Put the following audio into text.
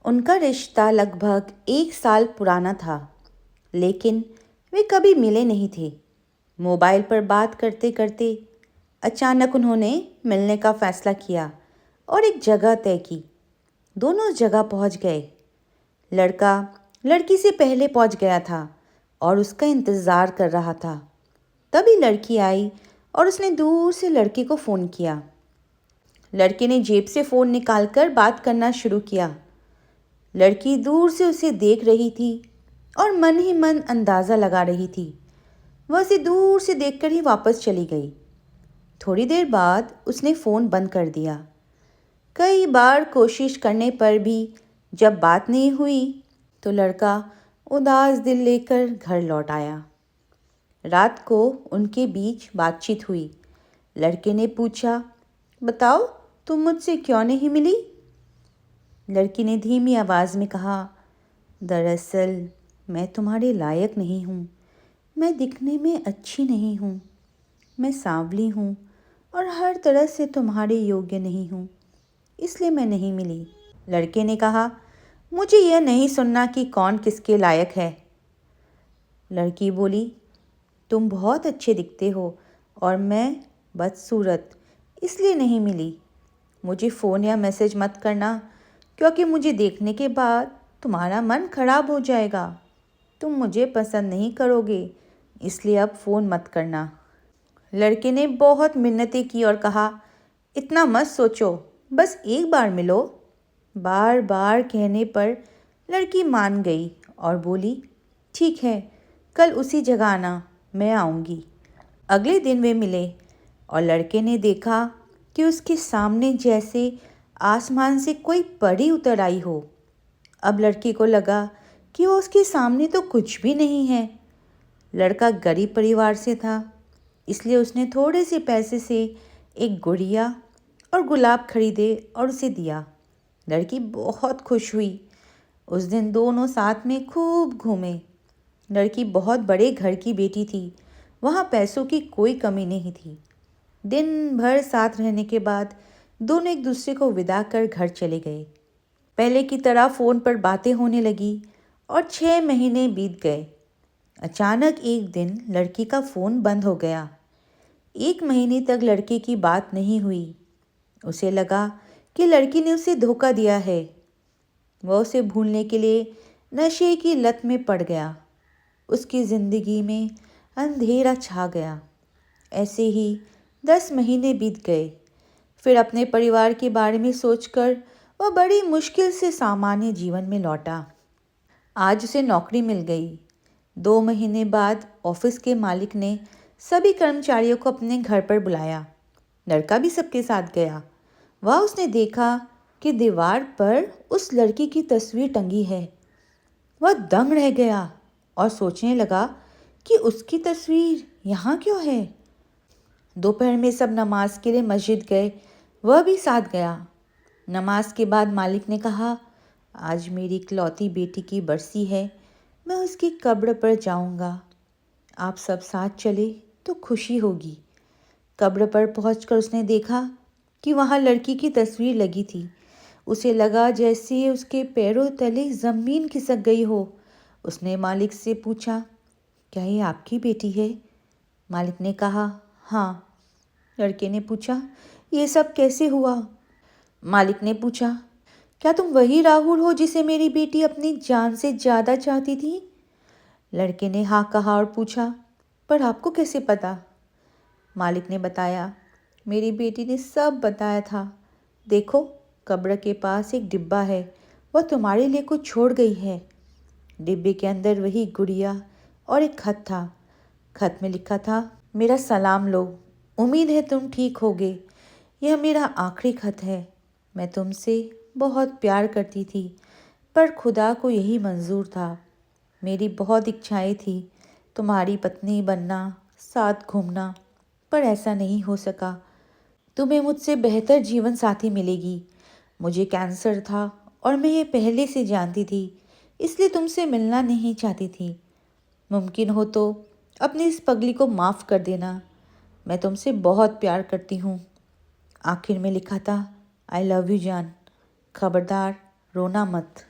उनका रिश्ता लगभग 1 साल पुराना था, लेकिन वे कभी मिले नहीं थे। मोबाइल पर बात करते करते अचानक उन्होंने मिलने का फैसला किया और एक जगह तय की। दोनों उस जगह पहुंच गए। लड़का लड़की से पहले पहुंच गया था और उसका इंतज़ार कर रहा था। तभी लड़की आई और उसने दूर से लड़के को फ़ोन किया। लड़के ने जेब से फ़ोन निकालकर बात करना शुरू किया। लड़की दूर से उसे देख रही थी और मन ही मन अंदाज़ा लगा रही थी। वह उसे दूर से देखकर ही वापस चली गई। थोड़ी देर बाद उसने फ़ोन बंद कर दिया। कई बार कोशिश करने पर भी जब बात नहीं हुई तो लड़का उदास दिल लेकर घर लौट आया। रात को उनके बीच बातचीत हुई। लड़के ने पूछा, बताओ तुम मुझसे क्यों नहीं मिली? लड़की ने धीमी आवाज़ में कहा, दरअसल मैं तुम्हारे लायक नहीं हूँ। मैं दिखने में अच्छी नहीं हूँ। मैं सांवली हूँ और हर तरह से तुम्हारे योग्य नहीं हूँ, इसलिए मैं नहीं मिली। लड़के ने कहा, मुझे यह नहीं सुनना कि कौन किसके लायक है। लड़की बोली, तुम बहुत अच्छे दिखते हो और मैं बदसूरत, इसलिए नहीं मिली। मुझे फ़ोन या मैसेज मत करना, क्योंकि मुझे देखने के बाद तुम्हारा मन खराब हो जाएगा। तुम मुझे पसंद नहीं करोगे, इसलिए अब फ़ोन मत करना। लड़के ने बहुत मिन्नतें की और कहा, इतना मत सोचो, बस एक बार मिलो। बार बार कहने पर लड़की मान गई और बोली, ठीक है, कल उसी जगह आना, मैं आऊँगी। अगले दिन वे मिले और लड़के ने देखा कि उसके सामने जैसे आसमान से कोई परी उतर आई हो। अब लड़की को लगा कि वो उसके सामने तो कुछ भी नहीं है। लड़का गरीब परिवार से था, इसलिए उसने थोड़े से पैसे से एक गुड़िया और गुलाब खरीदे और उसे दिया। लड़की बहुत खुश हुई। उस दिन दोनों साथ में खूब घूमे। लड़की बहुत बड़े घर की बेटी थी, वहाँ पैसों की कोई कमी नहीं थी। दिन भर साथ रहने के बाद दोनों एक दूसरे को विदा कर घर चले गए। पहले की तरह फ़ोन पर बातें होने लगी और 6 महीने बीत गए। अचानक एक दिन लड़की का फ़ोन बंद हो गया। 1 महीने तक लड़के की बात नहीं हुई। उसे लगा कि लड़की ने उसे धोखा दिया है। वह उसे भूलने के लिए नशे की लत में पड़ गया। उसकी ज़िंदगी में अंधेरा छा गया। ऐसे ही 10 महीने बीत गए। फिर अपने परिवार के बारे में सोचकर वह बड़ी मुश्किल से सामान्य जीवन में लौटा। आज उसे नौकरी मिल गई। 2 महीने बाद ऑफिस के मालिक ने सभी कर्मचारियों को अपने घर पर बुलाया। लड़का भी सबके साथ गया। वह उसने देखा कि दीवार पर उस लड़की की तस्वीर टंगी है। वह दंग रह गया और सोचने लगा कि उसकी तस्वीर यहाँ क्यों है। दोपहर में सब नमाज के लिए मस्जिद गए। वह भी साथ गया। नमाज के बाद मालिक ने कहा, आज मेरी इकलौती बेटी की बरसी है, मैं उसकी कब्र पर जाऊंगा। आप सब साथ चले तो खुशी होगी। कब्र पर पहुंचकर उसने देखा कि वहाँ लड़की की तस्वीर लगी थी। उसे लगा जैसे उसके पैरों तले ज़मीन खिसक गई हो। उसने मालिक से पूछा, क्या ये आपकी बेटी है? मालिक ने कहा, हाँ। लड़के ने पूछा, ये सब कैसे हुआ? मालिक ने पूछा, क्या तुम वही राहुल हो जिसे मेरी बेटी अपनी जान से ज़्यादा चाहती थी? लड़के ने हाँ कहा और पूछा, पर आपको कैसे पता? मालिक ने बताया, मेरी बेटी ने सब बताया था। देखो, कब्र के पास एक डिब्बा है, वह तुम्हारे लिए कुछ छोड़ गई है। डिब्बे के अंदर वही गुड़िया और एक खत था। खत में लिखा था, मेरा सलाम लो, उम्मीद है तुम ठीक होगे। यह मेरा आखिरी खत है। मैं तुमसे बहुत प्यार करती थी, पर खुदा को यही मंजूर था। मेरी बहुत इच्छाएं थी तुम्हारी पत्नी बनना, साथ घूमना, पर ऐसा नहीं हो सका। तुम्हें मुझसे बेहतर जीवन साथी मिलेगी। मुझे कैंसर था और मैं ये पहले से जानती थी, इसलिए तुमसे मिलना नहीं चाहती थी। मुमकिन हो तो अपनी इस पगली को माफ़ कर देना। मैं तुमसे बहुत प्यार करती हूँ। आखिर में लिखा था, आई लव यू जान, खबरदार रोना मत।